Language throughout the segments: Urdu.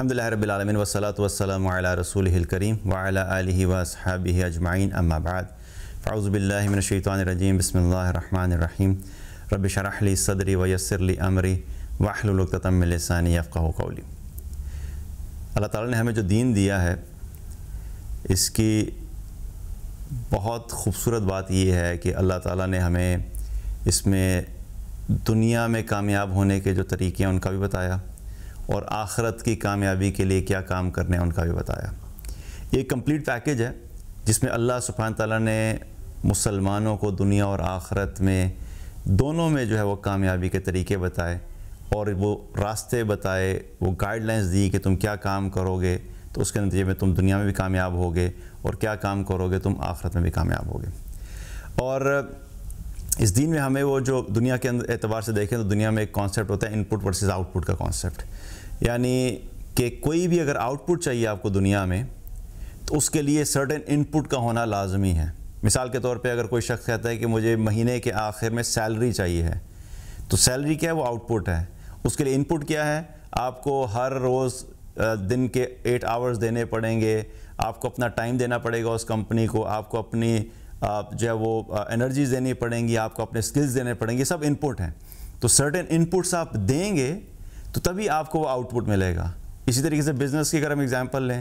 الحمدللہ رب العالمین والصلاة والسلام علی رسولہ الکریم وعلی آلہ واصحابہ اجمعین اما بعد فاعوذ باللہ من الشیطان الرجیم بسم اللہ الرحمن الرحیم رب اشرح لی صدری ویسر لی امری واحلل عقدۃ من لسانی یفقہوا قولی۔ اللہ تعالیٰ نے ہمیں جو دین دیا ہے اس کی بہت خوبصورت بات یہ ہے کہ اللہ تعالیٰ نے ہمیں اس میں دنیا میں کامیاب ہونے کے جو طریقے ہیں ان کا بھی بتایا اور آخرت کی کامیابی کے لیے کیا کام کرنے ہیں ان کا بھی بتایا۔ یہ ایک کمپلیٹ پیکیج ہے جس میں اللہ سبحانہ تعالیٰ نے مسلمانوں کو دنیا اور آخرت میں دونوں میں جو ہے وہ کامیابی کے طریقے بتائے اور وہ راستے بتائے، وہ گائیڈ لائنز دی کہ تم کیا کام کرو گے تو اس کے نتیجے میں تم دنیا میں بھی کامیاب ہوگے اور کیا کام کرو گے تم آخرت میں بھی کامیاب ہوگے۔ اور اس دین میں ہمیں وہ جو دنیا کے اعتبار سے دیکھیں تو دنیا میں ایک کانسیپٹ ہوتا ہے ان پٹ ورسز آؤٹ پٹ کا کانسیپٹ، یعنی کہ کوئی بھی اگر آؤٹ پٹ چاہیے آپ کو دنیا میں تو اس کے لیے سرٹن ان پٹ کا ہونا لازمی ہے۔ مثال کے طور پہ اگر کوئی شخص کہتا ہے کہ مجھے مہینے کے آخر میں سیلری چاہیے ہے تو سیلری کیا ہے؟ وہ آؤٹ پٹ ہے۔ اس کے لیے ان پٹ کیا ہے؟ آپ کو ہر روز دن کے 8 آورز دینے پڑیں گے، آپ کو اپنا ٹائم دینا پڑے گا اس کمپنی کو، آپ کو اپنی جو ہے وہ انرجیز دینی پڑیں گی، آپ کو اپنے سکلز دینے پڑیں گے، سب ان پٹ ہیں۔ تو سرٹن ان پٹس آپ دیں گے تو تبھی آپ کو وہ آؤٹ پٹ ملے گا۔ اسی طریقے سے بزنس کی اگر ہم ایگزامپل لیں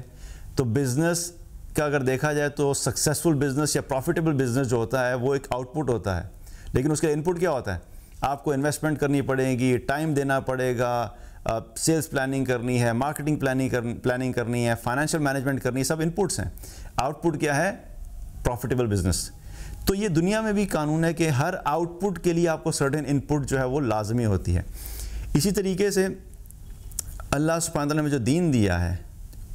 تو بزنس کا اگر دیکھا جائے تو سکسیزفل بزنس یا پروفیٹیبل بزنس جو ہوتا ہے وہ ایک آؤٹ پٹ ہوتا ہے، لیکن اس کا ان پٹ کیا ہوتا ہے؟ آپ کو انویسٹمنٹ کرنی پڑے گی، ٹائم دینا پڑے گا، سیلز پلاننگ کرنی ہے، مارکیٹنگ پلاننگ کرنی ہے، فائنینشیل مینجمنٹ کرنی ہے، سب ان پٹس ہیں۔ آؤٹ پٹ کیا ہے؟ Profitable business. تو یہ دنیا میں بھی قانون ہے کہ ہر آؤٹ پٹ کے لیے آپ کو سرٹن ان پٹ جو ہے وہ لازمی ہوتی ہے۔ اسی طریقے سے اللہ سبحانہ تعالیٰ نے جو دین دیا ہے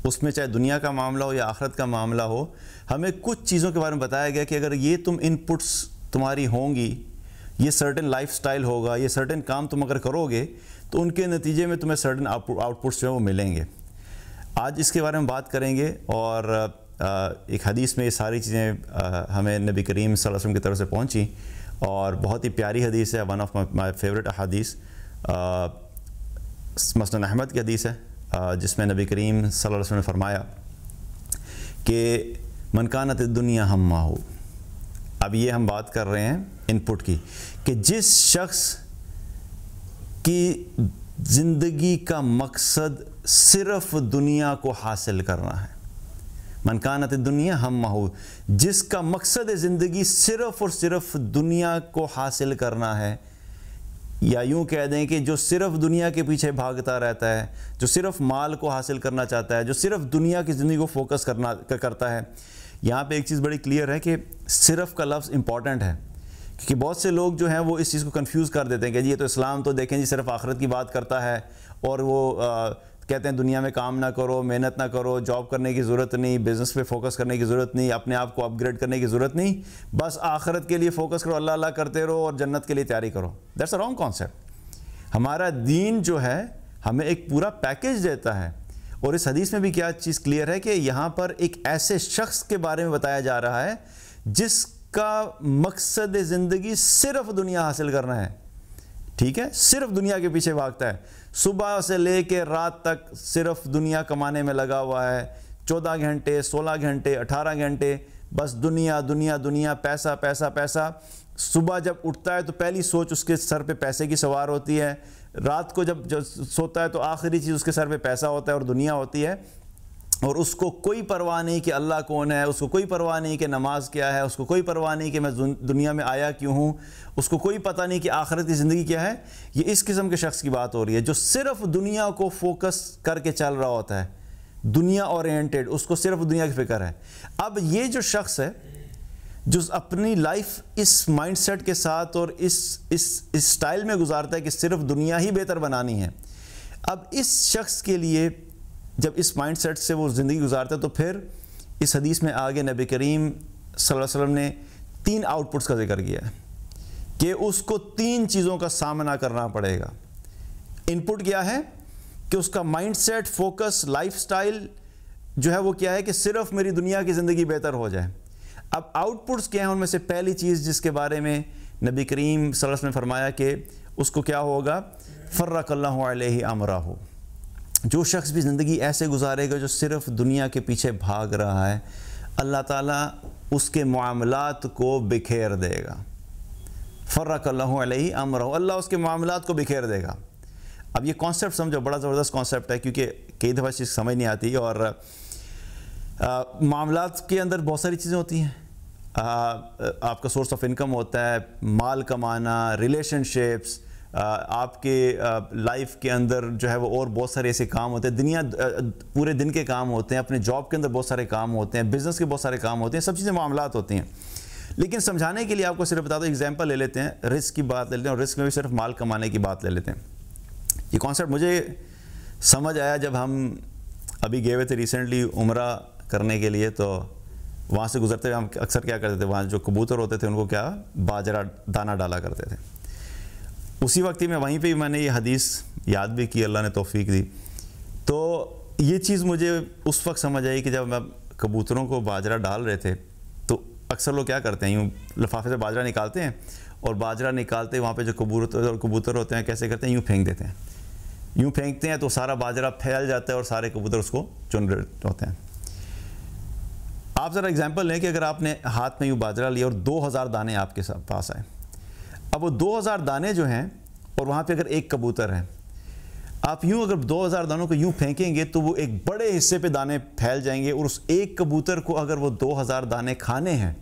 اس میں چاہے دنیا کا معاملہ ہو یا آخرت کا معاملہ ہو، ہمیں کچھ چیزوں کے بارے میں بتایا گیا کہ اگر یہ تم ان پٹس تمہاری ہوں گی، یہ سرٹن لائف سٹائل ہوگا، یہ سرٹن کام تم اگر کرو گے تو ان کے نتیجے میں تمہیں سرٹن آؤٹ پٹس جو ہیں وہ ملیں گے۔ آج اس کے بارے میں بات کریں گے اور ایک حدیث میں یہ ساری چیزیں ہمیں نبی کریم صلی اللہ علیہ وسلم کی طرف سے پہنچی اور بہت ہی پیاری حدیث ہے، ون آف مائی فیوریٹ احادیث، مسند احمد کی حدیث ہے جس میں نبی کریم صلی اللہ علیہ وسلم نے فرمایا کہ من کانت الدنیا ہمہ۔ اب یہ ہم بات کر رہے ہیں ان پٹ کی کہ جس شخص کی زندگی کا مقصد صرف دنیا کو حاصل کرنا ہے، من کانت الدنیا ہمہ، جس کا مقصد زندگی صرف اور صرف دنیا کو حاصل کرنا ہے، یا یوں کہہ دیں کہ جو صرف دنیا کے پیچھے بھاگتا رہتا ہے، جو صرف مال کو حاصل کرنا چاہتا ہے، جو صرف دنیا کی زندگی کو فوکس کرتا ہے۔ یہاں پہ ایک چیز بڑی کلیئر ہے کہ صرف کا لفظ امپورٹنٹ ہے، کیونکہ بہت سے لوگ جو ہیں وہ اس چیز کو کنفیوز کر دیتے ہیں کہ جی یہ تو اسلام تو دیکھیں جی صرف آخرت کی بات کرتا ہے اور وہ کہتے ہیں دنیا میں کام نہ کرو، محنت نہ کرو، جاب کرنے کی ضرورت نہیں، بزنس پہ فوکس کرنے کی ضرورت نہیں، اپنے آپ کو اپ گریڈ کرنے کی ضرورت نہیں، بس آخرت کے لیے فوکس کرو، اللہ اللہ کرتے رہو اور جنت کے لیے تیاری کرو۔ That's a wrong concept. ہمارا دین جو ہے ہمیں ایک پورا پیکیج دیتا ہے، اور اس حدیث میں بھی کیا چیز کلیئر ہے کہ یہاں پر ایک ایسے شخص کے بارے میں بتایا جا رہا ہے جس کا مقصد زندگی صرف دنیا حاصل کرنا ہے، ٹھیک ہے، صرف دنیا کے پیچھے بھاگتا ہے، صبح سے لے کے رات تک صرف دنیا کمانے میں لگا ہوا ہے، 14 گھنٹے 16 گھنٹے 18 گھنٹے بس دنیا دنیا دنیا، پیسہ پیسہ پیسہ۔ صبح جب اٹھتا ہے تو پہلی سوچ اس کے سر پہ پیسے کی سوار ہوتی ہے، رات کو جب سوتا ہے تو آخری چیز اس کے سر پہ پیسہ ہوتا ہے اور دنیا ہوتی ہے، اور اس کو کوئی پرواہ نہیں کہ اللہ کون ہے، اس کو کوئی پرواہ نہیں کہ نماز کیا ہے، اس کو کوئی پرواہ نہیں کہ میں دنیا میں آیا کیوں ہوں، اس کو کوئی پتہ نہیں کہ آخرت کی زندگی کیا ہے۔ یہ اس قسم کے شخص کی بات ہو رہی ہے جو صرف دنیا کو فوکس کر کے چل رہا ہوتا ہے، دنیا اورینٹڈ، اس کو صرف دنیا کی فکر ہے۔ اب یہ جو شخص ہے جو اپنی لائف اس مائنڈ سیٹ کے ساتھ اور اس سٹائل میں گزارتا ہے کہ صرف دنیا ہی بہتر بنانی ہے، اب اس شخص کے لیے جب اس مائنڈ سیٹ سے وہ زندگی گزارتا ہے تو پھر اس حدیث میں آگے نبی کریم صلی اللہ علیہ وسلم نے 3 آؤٹ پٹس کا ذکر کیا ہے کہ اس کو 3 چیزوں کا سامنا کرنا پڑے گا۔ ان پٹ کیا ہے کہ اس کا mindset, focus, lifestyle جو ہے وہ کیا ہے کہ صرف میری دنیا کی زندگی بہتر ہو جائے۔ اب آؤٹ پٹس کیا ہیں؟ ان میں سے پہلی چیز جس کے بارے میں نبی کریم صلی اللہ علیہ وسلم نے فرمایا کہ اس کو کیا ہوگا؟ فرق اللہ علیہ امرہ، جو شخص بھی زندگی ایسے گزارے گا جو صرف دنیا کے پیچھے بھاگ رہا ہے، اللہ تعالیٰ اس کے معاملات کو بکھیر دے گا. فرق اللہ علیہ امرہ، اللہ اس کے معاملات کو بکھیر دے گا. اب یہ کانسیپٹ سمجھو، بڑا زبردست کانسیپٹ ہے، کیونکہ کئی دفعہ چیز سمجھ نہیں آتی. اور معاملات کے اندر بہت ساری چیزیں ہوتی ہیں. آپ کا سورس آف انکم ہوتا ہے، مال کمانا، ریلیشن شپس، آپ کے لائف کے اندر جو ہے وہ اور بہت سارے ایسے کام ہوتے ہیں، پورے دن کے کام ہوتے ہیں، اپنے جاب کے اندر بہت سارے کام ہوتے ہیں، بزنس کے بہت سارے کام ہوتے ہیں، سب چیزیں معاملات ہوتی ہیں. لیکن سمجھانے کے لیے آپ کو صرف بتا دو، ایگزامپل لے لیتے ہیں، رزق کی بات لے لیتے ہیں، اور رزق میں بھی صرف مال کمانے کی بات لے لیتے ہیں. یہ کانسیپٹ مجھے سمجھ آیا جب ہم ابھی گئے ہوئے تھے ریسنٹلی عمرہ کرنے کے لیے. تو وہاں سے گزرتے ہوئے ہم اکثر کیا کرتے تھے، وہاں جو کبوتر ہوتے تھے ان کو کیا باجرہ دانہ ڈالا کرتے تھے. اسی وقت ہی وہیں پہ میں نے یہ حدیث یاد بھی کی، اللہ نے توفیق دی. تو یہ چیز مجھے اس وقت سمجھ آئی کہ جب ہم کبوتروں کو باجرہ ڈال رہے تھے تو اکثر لوگ کیا کرتے ہیں، یوں لفافے سے باجرہ نکالتے ہیں، اور باجرہ نکالتے وہاں پہ جو کبوتر ہوتے ہیں کیسے کرتے ہیں، یوں پھینک دیتے ہیں. یوں پھینکتے ہیں تو سارا باجرہ پھیل جاتا ہے اور سارے کبوتر اس کو چن رہے ہوتے ہیں. آپ ذرا اگزامپل لیں کہ اگر آپ نے ہاتھ میں یوں باجرہ لیا اور 2000 دانے آپ کے پاس آئے. اب وہ 2000 دانے جو ہیں، اور وہاں پہ اگر ایک کبوتر ہے، آپ یوں اگر 2000 دانوں کو یوں پھینکیں گے تو وہ ایک بڑے حصے پہ دانے پھیل جائیں گے. اور اس ایک کبوتر کو اگر وہ 2000 دانے کھانے ہیں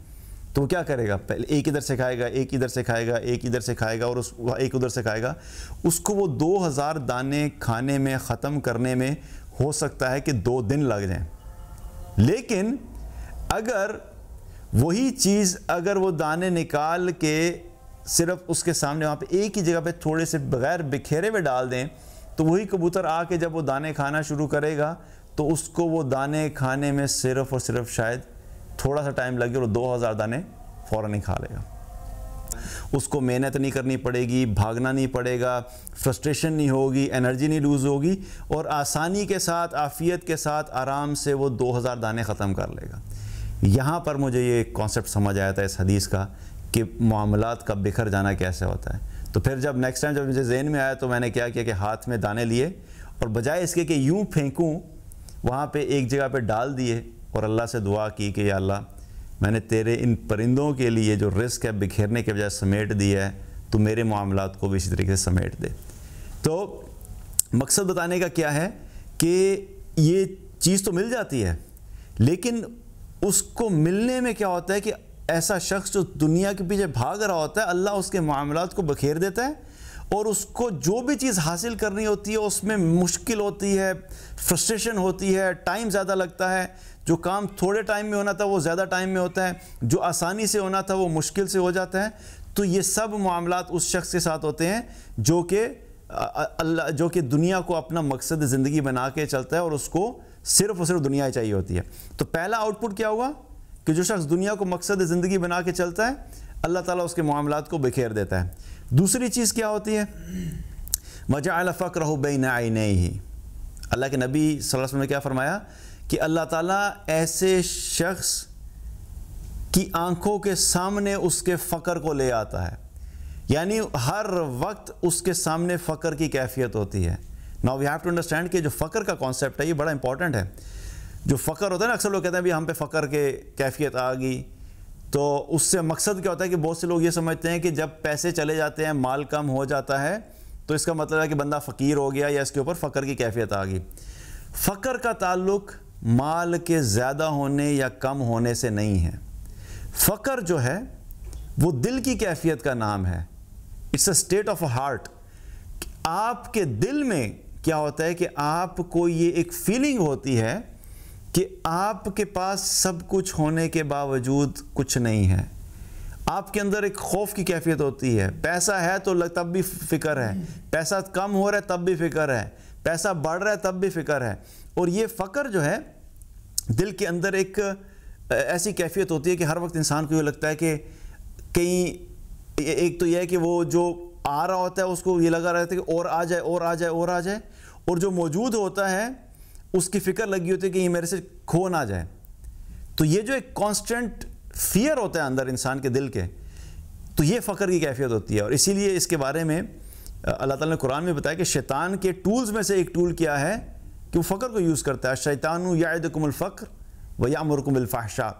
تو وہ کیا کرے گا، پہلے ایک ادھر سے کھائے گا، ایک ادھر سے کھائے گا، ایک ادھر سے کھائے گا، اور ایک ادھر سے کھائے گا. اس کو وہ 2000 دانے کھانے میں، ختم کرنے میں ہو سکتا ہے کہ 2 دن لگ جائیں. لیکن اگر وہی چیز اگر وہ دانے نکال کے صرف اس کے سامنے وہاں پہ ایک ہی جگہ پہ تھوڑے سے بغیر بکھیرے ہوئے ڈال دیں، تو وہی کبوتر آ کے جب وہ دانے کھانا شروع کرے گا تو اس کو وہ دانے کھانے میں صرف اور صرف شاید تھوڑا سا ٹائم لگے اور 2000 دانے فوراً ہی کھا لے گا. اس کو محنت نہیں کرنی پڑے گی، بھاگنا نہیں پڑے گا، فرسٹریشن نہیں ہوگی، انرجی نہیں لوز ہوگی، اور آسانی کے ساتھ، عافیت کے ساتھ آرام سے وہ 2000 دانے ختم کر لے گا. یہاں پر مجھے یہ کانسیپٹ سمجھ آیا تھا اس حدیث کا کہ معاملات کا بکھر جانا کیسے ہوتا ہے. تو پھر جب نیکسٹ ٹائم جب مجھے ذہن میں آیا تو میں نے کیا کیا کہ ہاتھ میں دانے لیے، اور بجائے اس کے کہ یوں پھینکوں وہاں پہ ایک جگہ پہ ڈال دیے، اور اللہ سے دعا کی کہ یا اللہ میں نے تیرے ان پرندوں کے لیے جو رزق ہے بکھیرنے کے بجائے سمیٹ دیا ہے، تو میرے معاملات کو بھی اسی طریقے سے سمیٹ دے. تو مقصد بتانے کا کیا ہے کہ یہ چیز تو مل جاتی ہے، لیکن اس کو ملنے میں کیا ہوتا ہے کہ ایسا شخص جو دنیا کے پیچھے بھاگ رہا ہوتا ہے، اللہ اس کے معاملات کو بکھیر دیتا ہے، اور اس کو جو بھی چیز حاصل کرنی ہوتی ہے اس میں مشکل ہوتی ہے، فرسٹریشن ہوتی ہے، ٹائم زیادہ لگتا ہے. جو کام تھوڑے ٹائم میں ہونا تھا وہ زیادہ ٹائم میں ہوتا ہے، جو آسانی سے ہونا تھا وہ مشکل سے ہو جاتا ہے. تو یہ سب معاملات اس شخص کے ساتھ ہوتے ہیں جو کہ دنیا کو اپنا مقصد زندگی بنا کے چلتا ہے، اور اس کو صرف اور صرف دنیا ہی چاہیے ہوتی ہے. تو پہلا آؤٹ پٹ کیا ہوا کہ جو شخص دنیا کو مقصد زندگی بنا کے چلتا ہے، اللہ تعالیٰ اس کے معاملات کو بکھیر دیتا ہے. دوسری چیز کیا ہوتی ہے، وَجَعَلَ فَقْرَهُ بَيْنَ عَيْنَيْهِ. اللہ کے نبی صلی اللہ علیہ وسلم نے کیا فرمایا کہ اللہ تعالیٰ ایسے شخص کی آنکھوں کے سامنے اس کے فقر کو لے آتا ہے، یعنی ہر وقت اس کے سامنے فقر کی کیفیت ہوتی ہے. Now we have to understand کہ جو فقر کا کانسیپٹ ہے یہ بڑا امپورٹنٹ ہے. جو فقر ہوتا ہے نا، اکثر لوگ کہتے ہیں بھی ہم پہ فقر کے کیفیت آ گئی، تو اس سے مقصد کیا ہوتا ہے کہ بہت سے لوگ یہ سمجھتے ہیں کہ جب پیسے چلے جاتے ہیں، مال کم ہو جاتا ہے، تو اس کا مطلب ہے کہ بندہ فقیر ہو گیا یا اس کے اوپر فقر کی کیفیت آ گئی. فقر کا تعلق مال کے زیادہ ہونے یا کم ہونے سے نہیں ہے. فقر جو ہے وہ دل کی کیفیت کا نام ہے. It's a state of a heart. آپ کے دل میں کیا ہوتا ہے کہ آپ کو یہ ایک فیلنگ ہوتی ہے کہ آپ کے پاس سب کچھ ہونے کے باوجود کچھ نہیں ہے. آپ کے اندر ایک خوف کی کیفیت ہوتی ہے. پیسہ ہے تو تب بھی فکر ہے، پیسہ کم ہو رہا ہے تب بھی فکر ہے، پیسہ بڑھ رہا ہے تب بھی فکر ہے. اور یہ فقر جو ہے دل کے اندر ایک ایسی کیفیت ہوتی ہے کہ ہر وقت انسان کو یہ لگتا ہے کہ کہیں ایک تو یہ ہے کہ وہ جو آ رہا ہوتا ہے اس کو یہ لگا رہتا ہے کہ اور آ جائے اور آ جائے اور آ جائے، اور جو موجود ہوتا ہے اس کی فکر لگی ہوتی ہے کہ یہ میرے سے کھو نہ جائے. تو یہ جو ایک کانسٹنٹ فیئر ہوتا ہے اندر انسان کے دل کے، تو یہ فقر کی کیفیت ہوتی ہے. اور اسی لیے اس کے بارے میں اللہ تعالیٰ نے قرآن میں بتایا کہ شیطان کے ٹولز میں سے ایک ٹول کیا ہے کہ وہ فقر کو یوز کرتا ہے. شیطان یعدکم الفقر ویامرکم بالفحشاء,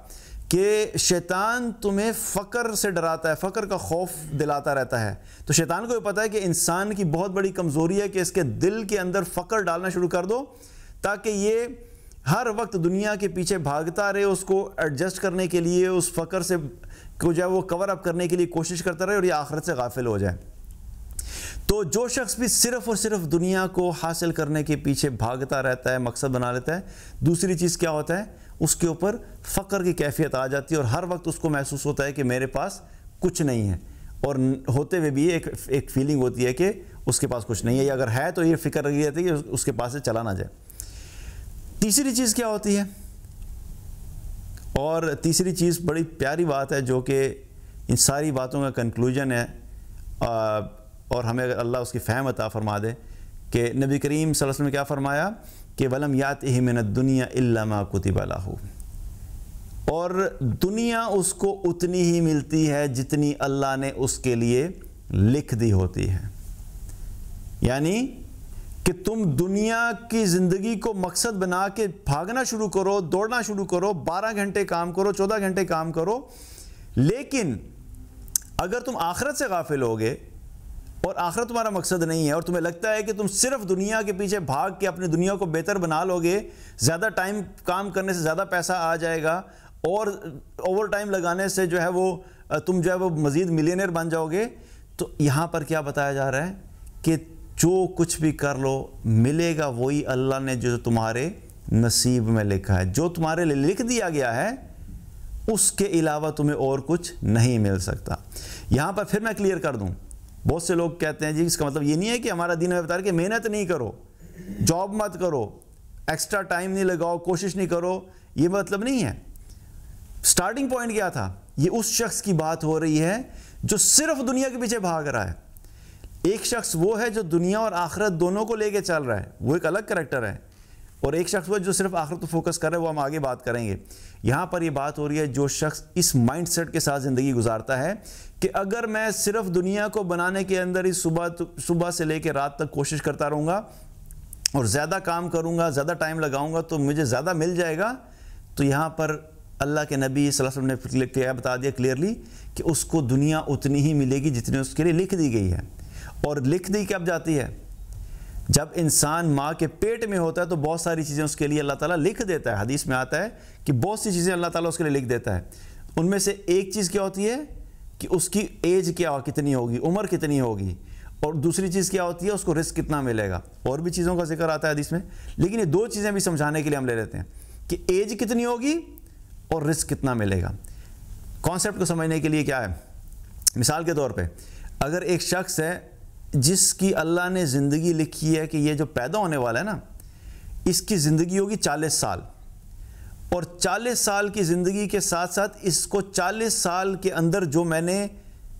کہ شیطان تمہیں فقر سے ڈراتا ہے, فقر کا خوف دلاتا رہتا ہے. تو شیطان کو یہ پتہ ہے کہ انسان کی بہت بڑی کمزوری ہے کہ اس کے دل کے اندر فقر ڈالنا شروع کر دو, تاکہ یہ ہر وقت دنیا کے پیچھے بھاگتا رہے, اس کو ایڈجسٹ کرنے کے لیے, اس فقر سے کو جو ہے وہ کور اپ کرنے کے لیے کوشش کرتا رہے اور یہ آخرت سے غافل ہو جائے. تو جو شخص بھی صرف اور صرف دنیا کو حاصل کرنے کے پیچھے بھاگتا رہتا ہے, مقصد بنا لیتا ہے, دوسری چیز کیا ہوتا ہے, اس کے اوپر فقر کی کیفیت آ جاتی ہے اور ہر وقت اس کو محسوس ہوتا ہے کہ میرے پاس کچھ نہیں ہے, اور ہوتے ہوئے بھی ایک فیلنگ ہوتی ہے کہ اس کے پاس کچھ نہیں ہے, یا اگر ہے تو یہ فکر لگی رہتی ہے کہ اس کے پاس سے چلا نہ جائے. تیسری چیز کیا ہوتی ہے, اور تیسری چیز بڑی پیاری بات ہے جو کہ ان ساری باتوں کا کنکلوژن ہے, اور ہمیں اگر اللہ اس کی فہم عطا فرما دے کہ نبی کریم صلی اللہ علیہ وسلم نے کیا فرمایا کہ وَلَمْ يَأْتِهِ مِنَ الدُّنْيَا إِلَّا مَا كُتِبَ لَهُ, اور دنیا اس کو اتنی ہی ملتی ہے جتنی اللہ نے اس کے لیے لکھ دی ہوتی ہے. یعنی کہ تم دنیا کی زندگی کو مقصد بنا کے بھاگنا شروع کرو, دوڑنا شروع کرو, 12 گھنٹے کام کرو, 14 گھنٹے کام کرو, لیکن اگر تم آخرت سے غافل ہوگے اور آخرت تمہارا مقصد نہیں ہے, اور تمہیں لگتا ہے کہ تم صرف دنیا کے پیچھے بھاگ کے اپنی دنیا کو بہتر بنا لو گے, زیادہ ٹائم کام کرنے سے زیادہ پیسہ آ جائے گا, اور اوور ٹائم لگانے سے جو ہے وہ تم جو ہے وہ مزید ملینئر بن جاؤ گے, تو یہاں پر کیا بتایا جا رہا ہے کہ جو کچھ بھی کر لو ملے گا وہی اللہ نے جو تمہارے نصیب میں لکھا ہے, جو تمہارے لیے لکھ دیا گیا ہے اس کے علاوہ تمہیں اور کچھ نہیں مل سکتا. یہاں پر پھر میں کلیئر کر دوں, بہت سے لوگ کہتے ہیں جی اس کا مطلب یہ نہیں ہے کہ ہمارا دین میں بتا رہا ہے کہ محنت نہیں کرو, جاب مت کرو, ایکسٹرا ٹائم نہیں لگاؤ, کوشش نہیں کرو, یہ مطلب نہیں ہے. سٹارٹنگ پوائنٹ کیا تھا, یہ اس شخص کی بات ہو رہی ہے جو صرف دنیا کے پیچھے بھاگ رہا ہے. ایک شخص وہ ہے جو دنیا اور آخرت دونوں کو لے کے چل رہا ہے, وہ ایک الگ کریکٹر ہے, اور ایک شخص وہ جو صرف آخرت کو فوکس کر رہا ہے, وہ ہم آگے بات کریں گے. یہاں پر یہ بات ہو رہی ہے جو شخص اس مائنڈ سیٹ کے ساتھ زندگی گزارتا ہے کہ اگر میں صرف دنیا کو بنانے کے اندر ہی صبح سے لے کے رات تک کوشش کرتا رہوں گا اور زیادہ کام کروں گا, زیادہ ٹائم لگاؤں گا تو مجھے زیادہ مل جائے گا, تو یہاں پر اللہ کے نبی صلی اللہ علیہ وسلم نے کیا بتا دیا کلیئرلی کہ اس کو دنیا اتنی ہی ملے گی جتنی اس کے لیے لکھ دی گئی ہے. اور لکھ دی کب جاتی ہے, جب انسان ماں کے پیٹ میں ہوتا ہے تو بہت ساری چیزیں اس کے لیے اللہ تعالیٰ لکھ دیتا ہے. حدیث میں آتا ہے کہ بہت سی چیزیں اللہ تعالیٰ اس کے لیے لکھ دیتا ہے. ان میں سے ایک چیز کیا ہوتی ہے کہ اس کی ایج کتنی ہوگی, عمر کتنی ہوگی, اور دوسری چیز کیا ہوتی ہے اس کو رزق کتنا ملے گا. اور بھی چیزوں کا ذکر آتا ہے حدیث میں, لیکن یہ دو چیزیں بھی سمجھانے کے لیے ہم لے لیتے ہیں کہ ایج کتنی ہوگی اور رزق کتنا ملے گا. کانسیپٹ کو سمجھنے کے لیے کیا ہے, مثال کے طور پہ اگر ایک شخص ہے جس کی اللہ نے زندگی لکھی ہے کہ یہ جو پیدا ہونے والا ہے نا, اس کی زندگی ہوگی 40 سال, اور 40 سال کی زندگی کے ساتھ ساتھ اس کو 40 سال کے اندر جو میں نے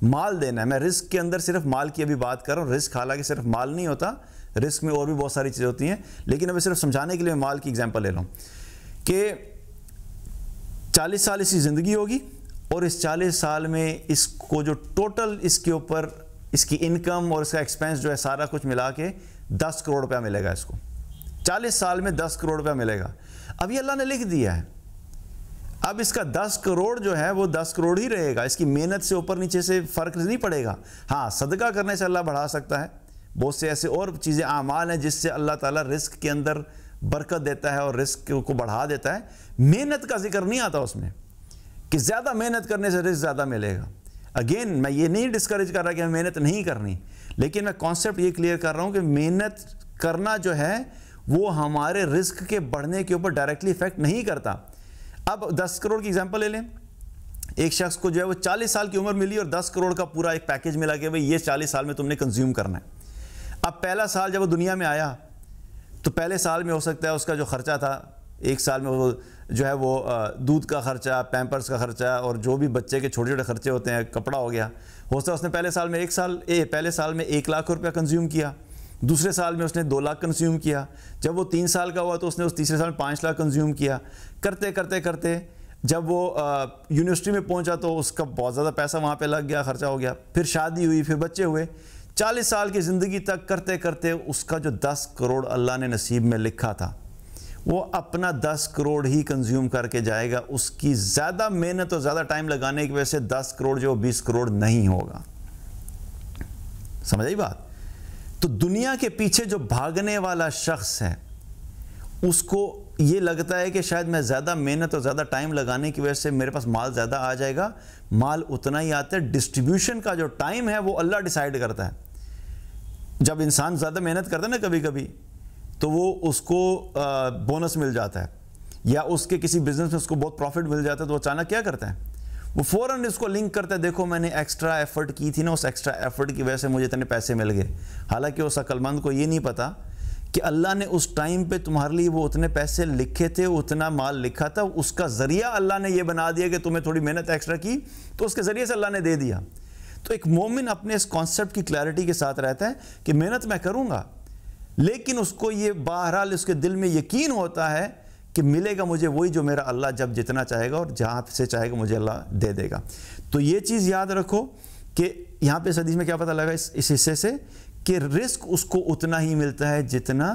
مال دینا ہے, میں رزق کے اندر صرف مال کی ابھی بات کر رہا ہوں, رزق حالانکہ صرف مال نہیں ہوتا, رزق میں اور بھی بہت ساری چیزیں ہوتی ہیں, لیکن ابھی صرف سمجھانے کے لیے مال کی ایگزامپل لے لوں کہ 40 سال اس کی زندگی ہوگی, اور اس 40 سال میں اس کو جو ٹوٹل اس کے اوپر اس کی انکم اور اس کا ایکسپینس جو ہے سارا کچھ ملا کے 10 کروڑ روپیہ ملے گا. اس کو 40 سال میں 10 کروڑ روپیہ ملے گا. اب یہ اللہ نے لکھ دیا ہے, اب اس کا 10 کروڑ جو ہے وہ 10 کروڑ ہی رہے گا, اس کی محنت سے اوپر نیچے سے فرق نہیں پڑے گا. ہاں صدقہ کرنے سے اللہ بڑھا سکتا ہے, بہت سے ایسے اور چیزیں اعمال ہیں جس سے اللہ تعالیٰ رزق کے اندر برکت دیتا ہے اور رزق کو بڑھا دیتا ہے. محنت کا ذکر نہیں آتا اس میں کہ زیادہ محنت کرنے سے رزق زیادہ ملے گا. اگین میں یہ نہیں ڈسکریج کر رہا کہ ہمیں محنت نہیں کرنی, لیکن میں کانسیپٹ یہ کلیئر کر رہا ہوں کہ محنت کرنا جو ہے وہ ہمارے رزق کے بڑھنے کے اوپر ڈائریکٹلی افیکٹ نہیں کرتا. اب 10 کروڑ کی ایگزامپل لے لیں, ایک شخص کو جو ہے وہ 40 سال کی عمر ملی اور 10 کروڑ کا پورا ایک پیکیج ملا کہ بھئی یہ 40 سال میں تم نے کنزیوم کرنا ہے. اب پہلا سال جب وہ دنیا میں آیا تو پہلے سال میں ہو سکتا ہے اس کا جو خرچہ تھا, ایک سال میں وہ جو ہے وہ دودھ کا خرچہ, پیمپرز کا خرچہ, اور جو بھی بچے کے چھوٹے چھوٹے خرچے ہوتے ہیں, کپڑا ہو گیا, ہو سکتا ہے اس نے پہلے سال میں 1 لاکھ روپیہ کنزیوم کیا, دوسرے سال میں اس نے 2 لاکھ کنزیوم کیا, جب وہ 3 سال کا ہوا تو اس نے اس تیسرے سال میں 5 لاکھ کنزیوم کیا. کرتے کرتے کرتے جب وہ یونیورسٹی میں پہنچا تو اس کا بہت زیادہ پیسہ وہاں پہ لگ گیا, خرچہ ہو گیا, پھر شادی ہوئی, پھر بچے ہوئے. 40 سال کی زندگی تک کرتے کرتے اس کا جو 10 کروڑ اللہ نے نصیب میں لکھا تھا وہ اپنا 10 کروڑ ہی کنزیوم کر کے جائے گا. اس کی زیادہ محنت اور زیادہ ٹائم لگانے کی وجہ سے 10 کروڑ جو 20 کروڑ نہیں ہوگا. سمجھ آئی بات؟ تو دنیا کے پیچھے جو بھاگنے والا شخص ہے اس کو یہ لگتا ہے کہ شاید میں زیادہ محنت اور زیادہ ٹائم لگانے کی وجہ سے میرے پاس مال زیادہ آ جائے گا. مال اتنا ہی آتا ہے. ڈسٹریبیوشن کا جو ٹائم ہے وہ اللہ ڈیسائیڈ کرتا ہے. جب انسان زیادہ محنت کرتا ہے نا کبھی کبھی تو وہ اس کو بونس مل جاتا ہے, یا اس کے کسی بزنس میں اس کو بہت پروفٹ مل جاتا ہے, تو وہ اچانک کیا کرتا ہے, وہ فوراً اس کو لنک کرتا ہے, دیکھو میں نے ایکسٹرا ایفرٹ کی تھی نا, اس ایکسٹرا ایفرٹ کی وجہ سے مجھے اتنے پیسے مل گئے. حالانکہ اس عقل مند کو یہ نہیں پتا کہ اللہ نے اس ٹائم پہ تمہارے لیے وہ اتنے پیسے لکھے تھے, اتنا مال لکھا تھا, اس کا ذریعہ اللہ نے یہ بنا دیا کہ تمہیں تھوڑی محنت ایکسٹرا کی تو اس کے ذریعے سے اللہ نے دے دیا. تو ایک مومن اپنے اس کانسیپٹ کی کلیئرٹی کے ساتھ رہتا ہے کہ محنت میں کروں گا, لیکن اس کو یہ بہرحال اس کے دل میں یقین ہوتا ہے کہ ملے گا مجھے وہی جو میرا اللہ جب جتنا چاہے گا اور جہاں سے چاہے گا مجھے اللہ دے دے گا. تو یہ چیز یاد رکھو کہ یہاں پہ اس حدیث میں کیا پتہ لگا اس حصے سے, کہ رزق اس کو اتنا ہی ملتا ہے جتنا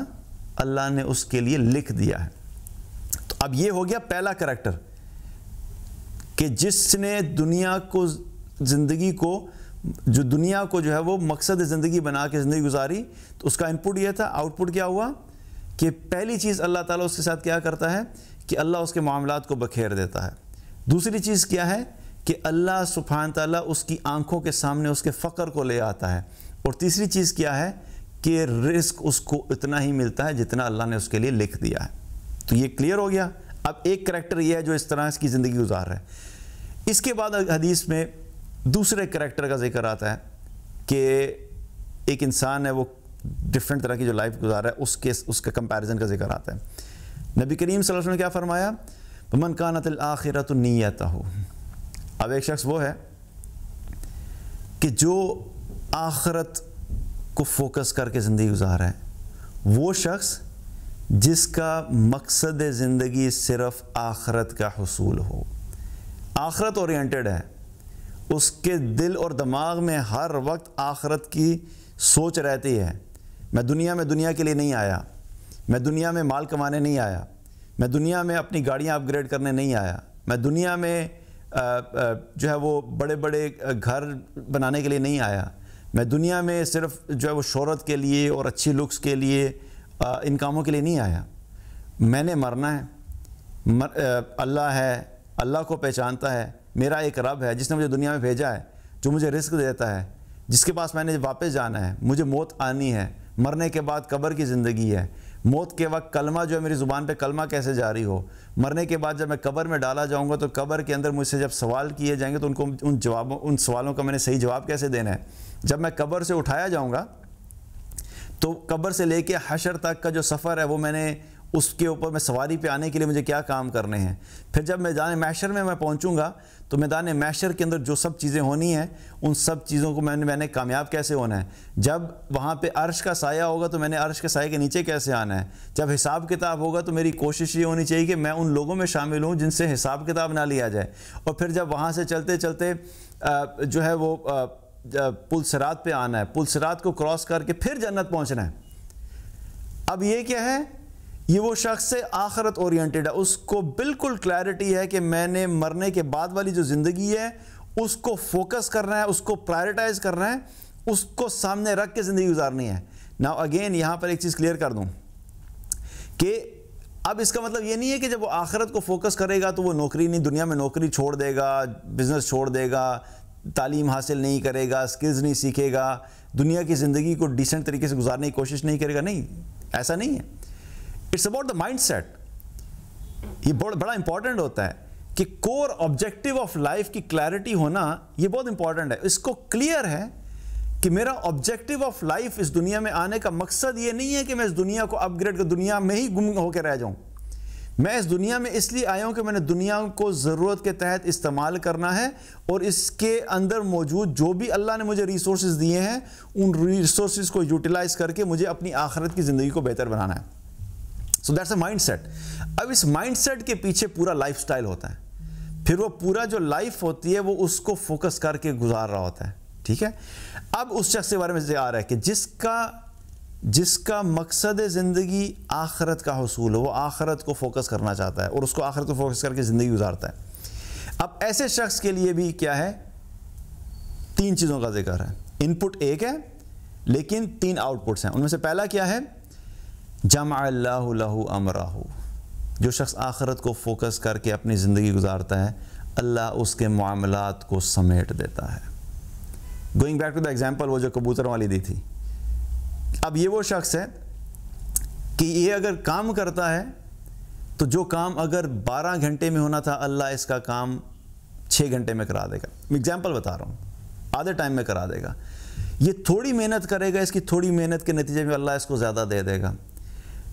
اللہ نے اس کے لیے لکھ دیا ہے. تو اب یہ ہو گیا پہلا کریکٹر کہ جس نے دنیا کو زندگی کو جو ہے وہ مقصد زندگی بنا کے زندگی گزاری. تو اس کا انپٹ یہ تھا, آؤٹ پٹ کیا ہوا کہ پہلی چیز اللہ تعالیٰ اس کے ساتھ کیا کرتا ہے کہ اللہ اس کے معاملات کو بکھیر دیتا ہے. دوسری چیز کیا ہے کہ اللہ سبحانہ تعالیٰ اس کی آنکھوں کے سامنے اس کے فقر کو لے آتا ہے. اور تیسری چیز کیا ہے کہ رزق اس کو اتنا ہی ملتا ہے جتنا اللہ نے اس کے لیے لکھ دیا ہے. تو یہ کلیئر ہو گیا. اب ایک کریکٹر یہ ہے جو اس طرح اس کی زندگی گزار رہا ہے. اس کے بعد حدیث میں دوسرے کریکٹر کا ذکر آتا ہے کہ ایک انسان ہے وہ ڈفرینٹ طرح کی جو لائف گزار رہا ہے, اس کا کمپیریزن کا ذکر آتا ہے. نبی کریم صلی اللہ علیہ وسلم نے کیا فرمایا, وَمَنْ كَانَتِ الْآخِرَةُ نِيَّتَهُ. اب ایک شخص وہ ہے کہ جو آخرت کو فوکس کر کے زندگی گزار رہا ہے, وہ شخص جس کا مقصد زندگی صرف آخرت کا حصول ہو, آخرت اورینٹڈ ہے, اس کے دل اور دماغ میں ہر وقت آخرت کی سوچ رہتی ہے. میں دنیا کے لیے نہیں آیا, میں دنیا میں مال کمانے نہیں آیا, میں دنیا میں اپنی گاڑیاں اپ گریڈ کرنے نہیں آیا, میں دنیا میں جو ہے وہ بڑے بڑے گھر بنانے کے لیے نہیں آیا, میں دنیا میں صرف جو ہے وہ شہرت کے لیے اور اچھی لکس کے لیے ان کاموں کے لیے نہیں آیا. میں نے مرنا ہے, اللہ ہے, اللہ کو پہچانتا ہے, میرا ایک رب ہے جس نے مجھے دنیا میں بھیجا ہے, جو مجھے رزق دیتا ہے, جس کے پاس میں نے واپس جانا ہے, مجھے موت آنی ہے, مرنے کے بعد قبر کی زندگی ہے, موت کے وقت کلمہ جو ہے میری زبان پہ کلمہ کیسے جاری ہو, مرنے کے بعد جب میں قبر میں ڈالا جاؤں گا تو قبر کے اندر مجھ سے جب سوال کیے جائیں گے تو ان سوالوں کا میں نے صحیح جواب کیسے دینا ہے, جب میں قبر سے اٹھایا جاؤں گا تو قبر سے لے کے حشر تک کا جو سفر ہے وہ میں نے اس کے اوپر میں سواری پہ آنے کے لیے مجھے کیا کام کرنے ہیں. پھر جب میدان محشر میں پہنچوں گا تو میدان محشر کے اندر جو سب چیزیں ہونی ہیں ان سب چیزوں کو میں نے کامیاب کیسے ہونا ہے. جب وہاں پہ عرش کا سایہ ہوگا تو میں نے عرش کے سائے کے نیچے کیسے آنا ہے. جب حساب کتاب ہوگا تو میری کوشش یہ ہونی چاہیے کہ میں ان لوگوں میں شامل ہوں جن سے حساب کتاب نہ لیا جائے. اور پھر جب وہاں سے چلتے چلتے جو ہے وہ پل صراط پہ آنا ہے, پل صراط کو کراس کر کے پھر جنت پہنچنا ہے. اب یہ کیا ہے, یہ وہ شخص ہے آخرت اورینٹڈ ہے, اس کو بالکل کلیئرٹی ہے کہ میں نے مرنے کے بعد والی جو زندگی ہے اس کو فوکس کرنا ہے, اس کو پرائرٹائز کرنا ہے, اس کو سامنے رکھ کے زندگی گزارنی ہے. ناؤ اگین یہاں پر ایک چیز کلیئر کر دوں کہ اب اس کا مطلب یہ نہیں ہے کہ جب وہ آخرت کو فوکس کرے گا تو وہ نوکری نہیں, دنیا میں نوکری چھوڑ دے گا, بزنس چھوڑ دے گا, تعلیم حاصل نہیں کرے گا, سکلز نہیں سیکھے گا, دنیا کی زندگی کو ڈیسنٹ طریقے سے گزارنے کی کوشش نہیں کرے گا. نہیں, ایسا نہیں ہے. It's about the mindset. یہ بڑا امپورٹنٹ ہوتا ہے کہ کور آبجیکٹیو آف لائف کی کلیئرٹی ہونا یہ بہت امپورٹنٹ ہے. اس کو کلیئر ہے کہ میرا آبجیکٹیو آف لائف اس دنیا میں آنے کا مقصد یہ نہیں ہے کہ میں اس دنیا کو اپ گریڈ کر دنیا میں ہی گم ہو کے رہ جاؤں. میں اس دنیا میں اس لیے آیا ہوں کہ میں نے دنیا کو ضرورت کے تحت استعمال کرنا ہے اور اس کے اندر موجود جو بھی اللہ نے مجھے ریسورسز دیے ہیں ان ریسورسز کو یوٹیلائز کر کے مجھے اپنی آخرت کی زندگی کو بہتر بنانا ہے. So that's a mindset. اب اس مائنڈ سیٹ کے پیچھے پورا لائف سٹائل ہوتا ہے, پھر وہ پورا جو لائف ہوتی ہے وہ اس کو فوکس کر کے گزار رہا ہوتا ہے. ٹھیک ہے. اب اس شخص کے بارے میں آ رہا ہے کہ جس کا جس کا مقصد زندگی آخرت کا حصول ہو، وہ آخرت کو فوکس کرنا چاہتا ہے اور اس کو آخرت کو فوکس کر کے زندگی گزارتا ہے. اب ایسے شخص کے لیے بھی کیا ہے، 3 چیزوں کا ذکر ہے. ان پٹ ایک ہے لیکن 3 آؤٹ پٹس ہیں. ان میں سے پہلا کیا ہے، جمع اللہ لہ امرہ. جو شخص آخرت کو فوکس کر کے اپنی زندگی گزارتا ہے، اللہ اس کے معاملات کو سمیٹ دیتا ہے. Going back to the example, وہ جو کبوتر والی دی تھی. اب یہ وہ شخص ہے کہ یہ اگر کام کرتا ہے تو جو کام اگر 12 گھنٹے میں ہونا تھا، اللہ اس کا کام 6 گھنٹے میں کرا دے گا. میں ایگزامپل بتا رہا ہوں، آدھے ٹائم میں کرا دے گا. یہ تھوڑی محنت کرے گا، اس کی تھوڑی محنت کے نتیجے میں اللہ اس کو زیادہ دے دے گا.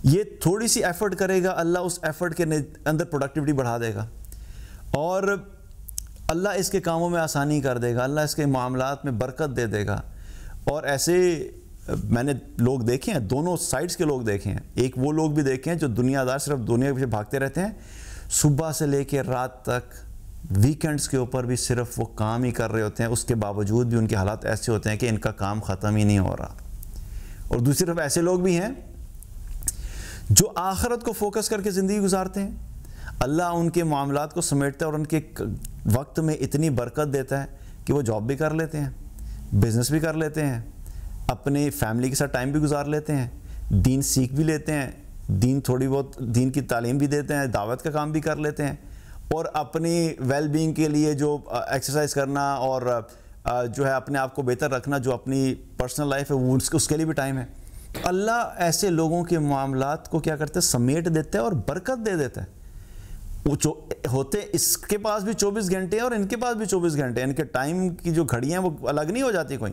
یہ تھوڑی سی ایفرٹ کرے گا، اللہ اس ایفرٹ کے اندر پروڈکٹیوٹی بڑھا دے گا، اور اللہ اس کے کاموں میں آسانی کر دے گا، اللہ اس کے معاملات میں برکت دے دے گا. اور ایسے میں نے لوگ دیکھے ہیں، دونوں سائڈز کے لوگ دیکھے ہیں. ایک وہ لوگ بھی دیکھے ہیں جو دنیا دار صرف دنیا کے پیچھے بھاگتے رہتے ہیں، صبح سے لے کے رات تک، ویکنڈز کے اوپر بھی صرف وہ کام ہی کر رہے ہوتے ہیں. اس کے باوجود بھی ان کے حالات ایسے ہوتے ہیں کہ ان کا کام ختم ہی نہیں ہو رہا. اور دوسری طرف ایسے لوگ بھی ہیں جو آخرت کو فوکس کر کے زندگی گزارتے ہیں. اللہ ان کے معاملات کو سمیٹتا ہے اور ان کے وقت میں اتنی برکت دیتا ہے کہ وہ جاب بھی کر لیتے ہیں، بزنس بھی کر لیتے ہیں، اپنے فیملی کے ساتھ ٹائم بھی گزار لیتے ہیں، دین سیکھ بھی لیتے ہیں، دین تھوڑی بہت دین کی تعلیم بھی دیتے ہیں، دعوت کا کام بھی کر لیتے ہیں، اور اپنی ویل بینگ کے لیے جو ایکسرسائز کرنا اور جو ہے اپنے آپ کو بہتر رکھنا، جو اپنی پرسنل لائف ہے وہ اس کے لیے بھی ٹائم ہے. اللہ ایسے لوگوں کے معاملات کو کیا کرتے ہیں، سمیٹ دیتا ہے اور برکت دے دیتا ہے. وہ ہوتے اس کے پاس بھی 24 گھنٹے ہیں اور ان کے پاس بھی 24 گھنٹے ہیں. ان کے ٹائم کی جو گھڑیاں ہیں وہ الگ نہیں ہو جاتی، کوئی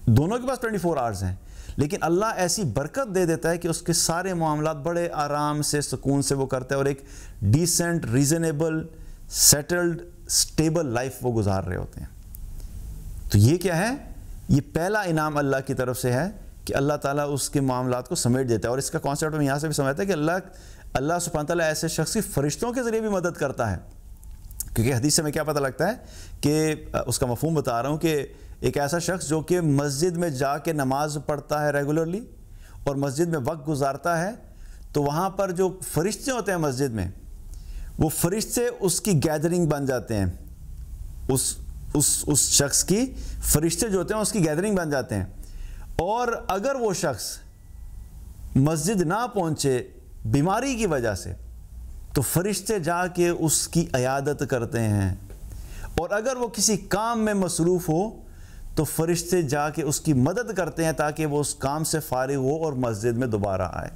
دونوں کے پاس 24 آورز ہیں. لیکن اللہ ایسی برکت دے دیتا ہے کہ اس کے سارے معاملات بڑے آرام سے، سکون سے وہ کرتا ہے، اور ایک decent, reasonable, settled, stable life وہ گزار رہے ہوتے ہیں. تو یہ کیا ہے، یہ پہلا انعام اللہ کی طرف سے ہے کہ اللہ تعالیٰ اس کے معاملات کو سمیٹ دیتا ہے. اور اس کا کانسیپٹ ہم یہاں سے بھی سمجھتے ہیں کہ اللہ سبحانہ تعالیٰ ایسے شخص کی فرشتوں کے ذریعے بھی مدد کرتا ہے. کیونکہ حدیث سے ہمیں کیا پتہ لگتا ہے کہ اس کا مفہوم بتا رہا ہوں کہ ایک ایسا شخص جو کہ مسجد میں جا کے نماز پڑھتا ہے ریگولرلی اور مسجد میں وقت گزارتا ہے، تو وہاں پر جو فرشتے ہوتے ہیں مسجد میں، وہ فرشتے اس کی گیدرنگ بن جاتے ہیں. اس شخص کی فرشتے جو ہوتے ہیں اس کی گیدرنگ بن جاتے ہیں. اور اگر وہ شخص مسجد نہ پہنچے بیماری کی وجہ سے، تو فرشتے جا کے اس کی عیادت کرتے ہیں. اور اگر وہ کسی کام میں مصروف ہو تو فرشتے جا کے اس کی مدد کرتے ہیں تاکہ وہ اس کام سے فارغ ہو اور مسجد میں دوبارہ آئے.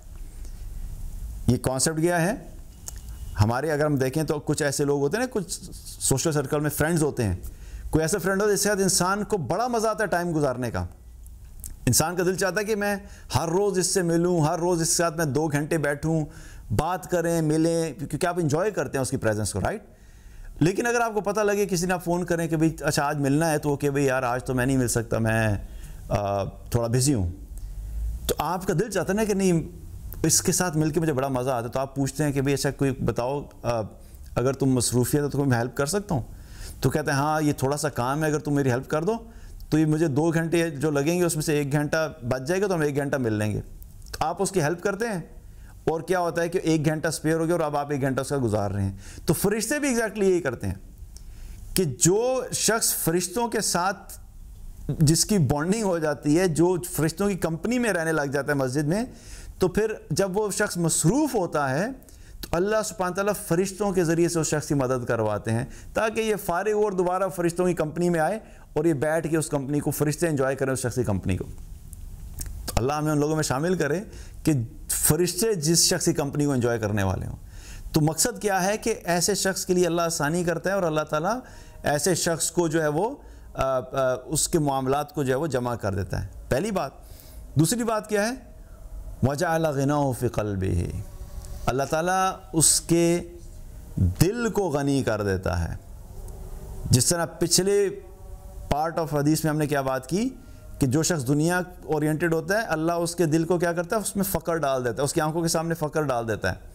یہ کانسیپٹ کیا ہے ہمارے، اگر ہم دیکھیں تو کچھ ایسے لوگ ہوتے ہیں نا، کچھ سوشل سرکل میں فرینڈز ہوتے ہیں. کوئی ایسا فرینڈ ہوتا ہے جس کے ساتھ انسان کو بڑا مزہ آتا ہے ٹائم گزارنے کا. انسان کا دل چاہتا ہے کہ میں ہر روز اس سے ملوں، ہر روز اس کے ساتھ میں 2 گھنٹے بیٹھوں، بات کریں، ملیں، کیونکہ آپ انجوائے کرتے ہیں اس کی پریزنس کو، رائٹ. لیکن اگر آپ کو پتہ لگے کسی نے آپ فون کریں کہ بھئی اچھا آج ملنا ہے، تو کہ بھئی یار آج تو میں نہیں مل سکتا، میں تھوڑا بزی ہوں، تو آپ کا دل چاہتا ہے نا کہ نہیں اس کے ساتھ مل کے مجھے بڑا مزہ آتا ہے. تو آپ پوچھتے ہیں کہ بھئی اچھا کوئی بتاؤ اگر تم مصروفیت ہے تو میں ہیلپ کر سکتا ہوں. تو کہتے ہیں ہاں یہ تھوڑا سا کام ہے، اگر تم میری ہیلپ کر دو تو یہ مجھے 2 گھنٹے جو لگیں گے اس میں سے 1 گھنٹہ بچ جائے گا، تو ہم 1 گھنٹہ مل لیں گے. تو آپ اس کی ہیلپ کرتے ہیں، اور کیا ہوتا ہے کہ 1 گھنٹہ سپیئر ہو گیا اور اب آپ 1 گھنٹہ اس کا گزار رہے ہیں. تو فرشتے بھی ایگزیکٹلی یہی کرتے ہیں کہ جو شخص فرشتوں کے ساتھ جس کی بانڈنگ ہو جاتی ہے، جو فرشتوں کی کمپنی میں رہنے لگ جاتا ہے مسجد میں، تو پھر جب وہ شخص مصروف ہوتا ہے تو اللہ سبحانہ تعالیٰ فرشتوں کے ذریعے سے اس شخص کی مدد کرواتے ہیں تاکہ یہ فارغ ہو اور دوبارہ فرشتوں کی کمپنی میں آئے اور یہ بیٹھ کے اس کمپنی کو، فرشتے انجوائے کریں اس شخص کی کمپنی کو. تو اللہ ہمیں ان لوگوں میں شامل کرے کہ فرشتے جس شخص کی کمپنی کو انجوائے کرنے والے ہوں. تو مقصد کیا ہے کہ ایسے شخص کے لیے اللہ آسانی کرتا ہے اور اللہ تعالیٰ ایسے شخص کو جو ہے وہ اس کے معاملات کو جو ہے وہ جمع کر دیتا ہے. پہلی بات. دوسری بات کیا ہے، وَجَعَلَ غِنَاهُ فِي قَلْبِهِ، اللہ تعالیٰ اس کے دل کو غنی کر دیتا ہے. جس طرح پچھلے پارٹ آف حدیث میں ہم نے کیا بات کی کہ جو شخص دنیا اورینٹڈ ہوتا ہے، اللہ اس کے دل کو کیا کرتا ہے، اس میں فقر ڈال دیتا ہے، اس کی آنکھوں کے سامنے فقر ڈال دیتا ہے.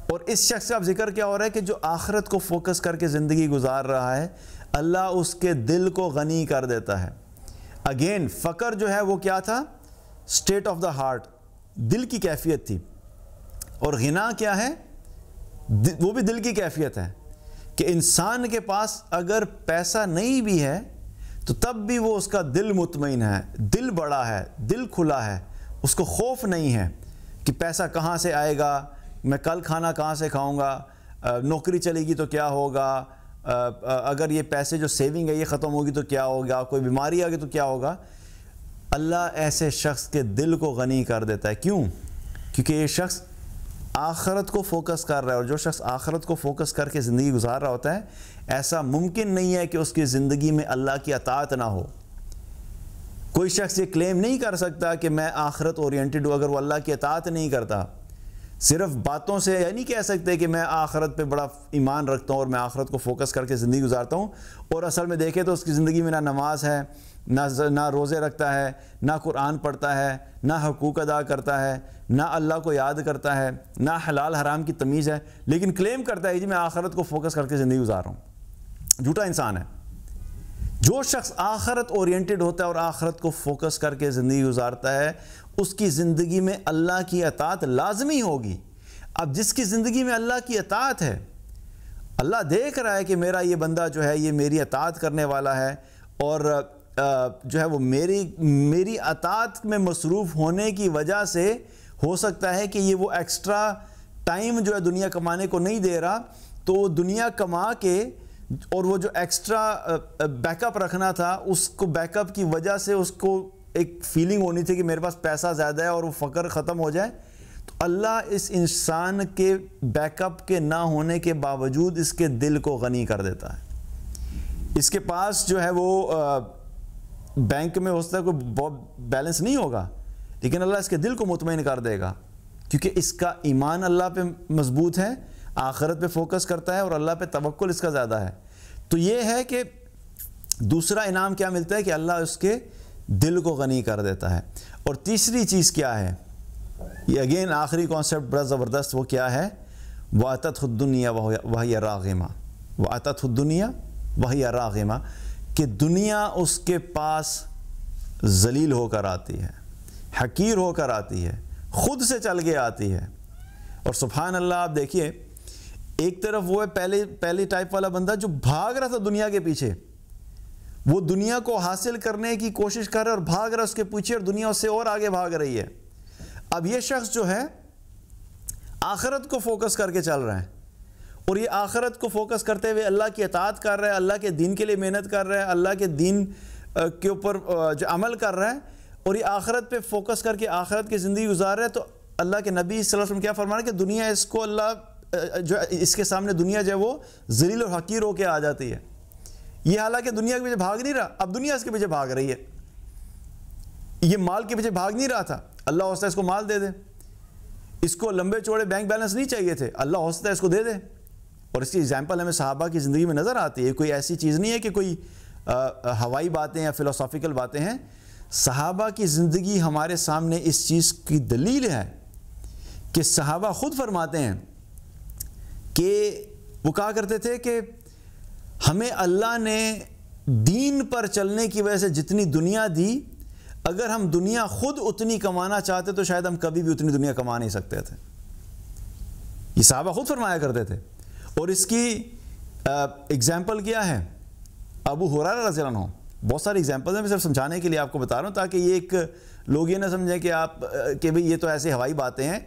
اور اس شخص کا ذکر کیا ہو رہا ہے کہ جو آخرت کو فوکس کر کے زندگی گزار رہا ہے، اللہ اس کے دل کو غنی کر دیتا ہے. اگین فقر جو ہے وہ کیا تھا، اسٹیٹ آف دا ہارٹ، دل کی کیفیت تھی. اور غنا کیا ہے؟ وہ بھی دل کی کیفیت ہے کہ انسان کے پاس اگر پیسہ نہیں بھی ہے تو تب بھی وہ اس کا دل مطمئن ہے، دل بڑا ہے، دل کھلا ہے، اس کو خوف نہیں ہے کہ پیسہ کہاں سے آئے گا، میں کل کھانا کہاں سے کھاؤں گا، نوکری چلے گی تو کیا ہوگا، اگر یہ پیسے جو سیونگ ہے یہ ختم ہوگی تو کیا ہوگا، کوئی بیماری آ گئی تو کیا ہوگا. اللہ ایسے شخص کے دل کو غنی کر دیتا ہے. کیوں؟ کیونکہ یہ شخص آخرت کو فوکس کر رہا ہے، اور جو شخص آخرت کو فوکس کر کے زندگی گزار رہا ہوتا ہے، ایسا ممکن نہیں ہے کہ اس کی زندگی میں اللہ کی اطاعت نہ ہو. کوئی شخص یہ کلیم نہیں کر سکتا کہ میں آخرت اورینٹڈ ہوں اگر وہ اللہ کی اطاعت نہیں کرتا. صرف باتوں سے یہ نہیں کہہ سکتے کہ میں آخرت پہ بڑا ایمان رکھتا ہوں اور میں آخرت کو فوکس کر کے زندگی گزارتا ہوں، اور اصل میں دیکھیں تو اس کی زندگی میں نہ نماز ہے، نہ روزے رکھتا ہے، نہ قرآن پڑھتا ہے، نہ حقوق ادا کرتا ہے، نہ اللہ کو یاد کرتا ہے، نہ حلال حرام کی تمیز ہے، لیکن کلیم کرتا ہے کہ میں آخرت کو فوکس کر کے زندگی گزار رہا ہوں. جھوٹا انسان ہے. جو شخص آخرت اورینٹڈ ہوتا ہے اور آخرت کو فوکس کر کے زندگی گزارتا ہے، اس کی زندگی میں اللہ کی اطاعت لازمی ہوگی. اب جس کی زندگی میں اللہ کی اطاعت ہے، اللہ دیکھ رہا ہے کہ میرا یہ بندہ جو ہے یہ میری اطاعت کرنے والا ہے، اور جو ہے وہ میری اطاعت میں مصروف ہونے کی وجہ سے ہو سکتا ہے کہ یہ وہ ایکسٹرا ٹائم جو ہے دنیا کمانے کو نہیں دے رہا، تو وہ دنیا کما کے اور وہ جو ایکسٹرا بیک اپ رکھنا تھا، اس کو بیک اپ کی وجہ سے اس کو ایک فیلنگ ہونی تھی کہ میرے پاس پیسہ زیادہ ہے اور وہ فقر ختم ہو جائے، تو اللہ اس انسان کے بیک اپ کے نہ ہونے کے باوجود اس کے دل کو غنی کر دیتا ہے. اس کے پاس جو ہے وہ بینک میں ہو سکتا ہے کوئی بہت بیلنس نہیں ہوگا، لیکن اللہ اس کے دل کو مطمئن کر دے گا، کیونکہ اس کا ایمان اللہ پہ مضبوط ہے، آخرت پہ فوکس کرتا ہے، اور اللہ پہ توکل اس کا زیادہ ہے. تو یہ ہے کہ دوسرا انعام کیا ملتا ہے کہ اللہ اس کے دل کو غنی کر دیتا ہے. اور تیسری چیز کیا ہے؟ یہ اگین آخری کانسیپٹ بڑا زبردست. وہ کیا ہے؟ وَأَتَتْهُ الدُّنْيَا وَهِيَ رَاغِمَةٌ. وَأَتَتْهُ الدُّنْيَا وَهِيَ رَاغِمَةٌ، کہ دنیا اس کے پاس ذلیل ہو کر آتی ہے، حقیر ہو کر آتی ہے، خود سے چل کے آتی ہے. اور سبحان اللہ، آپ دیکھیے ایک طرف وہ ہے پہلی ٹائپ والا بندہ جو بھاگ رہا تھا دنیا کے پیچھے، وہ دنیا کو حاصل کرنے کی کوشش کر رہا ہے اور بھاگ رہا ہے اس کے پیچھے، اور دنیا اس سے اور آگے بھاگ رہی ہے. اب یہ شخص جو ہے آخرت کو فوکس کر کے چل رہا ہے، اور یہ آخرت کو فوکس کرتے ہوئے اللہ کی اطاعت کر رہا ہے، اللہ کے دین کے لیے محنت کر رہا ہے، اللہ کے دین کے اوپر جو عمل کر رہا ہے، اور یہ آخرت پہ فوکس کر کے آخرت کی زندگی گزار رہا ہے. تو اللہ کے نبی صلی اللہ علیہ وسلم کیا فرما رہے ہیں کہ دنیا اس کو اللہ جو اس کے سامنے دنیا جو ہے وہ ذلیل اور حقیر ہو کے آ جاتی ہے. یہ حالانکہ دنیا کے پیچھے بھاگ نہیں رہا، اب دنیا اس کے پیچھے بھاگ رہی ہے. یہ مال کے پیچھے بھاگ نہیں رہا تھا، اللہ ہو سکتا ہے اس کو مال دے دے، اس کو لمبے چوڑے بینک بیلنس نہیں چاہیے تھے، اللہ ہو سکتا ہے اس کو دے دے. اور اس کی ایگزامپل ہمیں صحابہ کی زندگی میں نظر آتی ہے. کوئی ایسی چیز نہیں ہے کہ کوئی ہوائی باتیں یا فلسافیکل باتیں ہیں. صحابہ کی زندگی ہمارے سامنے اس چیز کی دلیل ہے کہ صحابہ خود فرماتے ہیں کہ وہ کہا کرتے تھے کہ ہمیں اللہ نے دین پر چلنے کی وجہ سے جتنی دنیا دی، اگر ہم دنیا خود اتنی کمانا چاہتے تو شاید ہم کبھی بھی اتنی دنیا کما نہیں سکتے تھے. یہ صحابہ خود فرمایا کرتے تھے. اور اس کی اگزامپل کیا ہے؟ ابو ہریرہ رضی اللہ عنہ. بہت ساری اگزامپل ہیں، میں صرف سمجھانے کے لیے آپ کو بتا رہا ہوں تاکہ یہ ایک لوگ یہ نہ سمجھیں کہ کہ بھئی یہ تو ایسے ہوائی باتیں ہیں.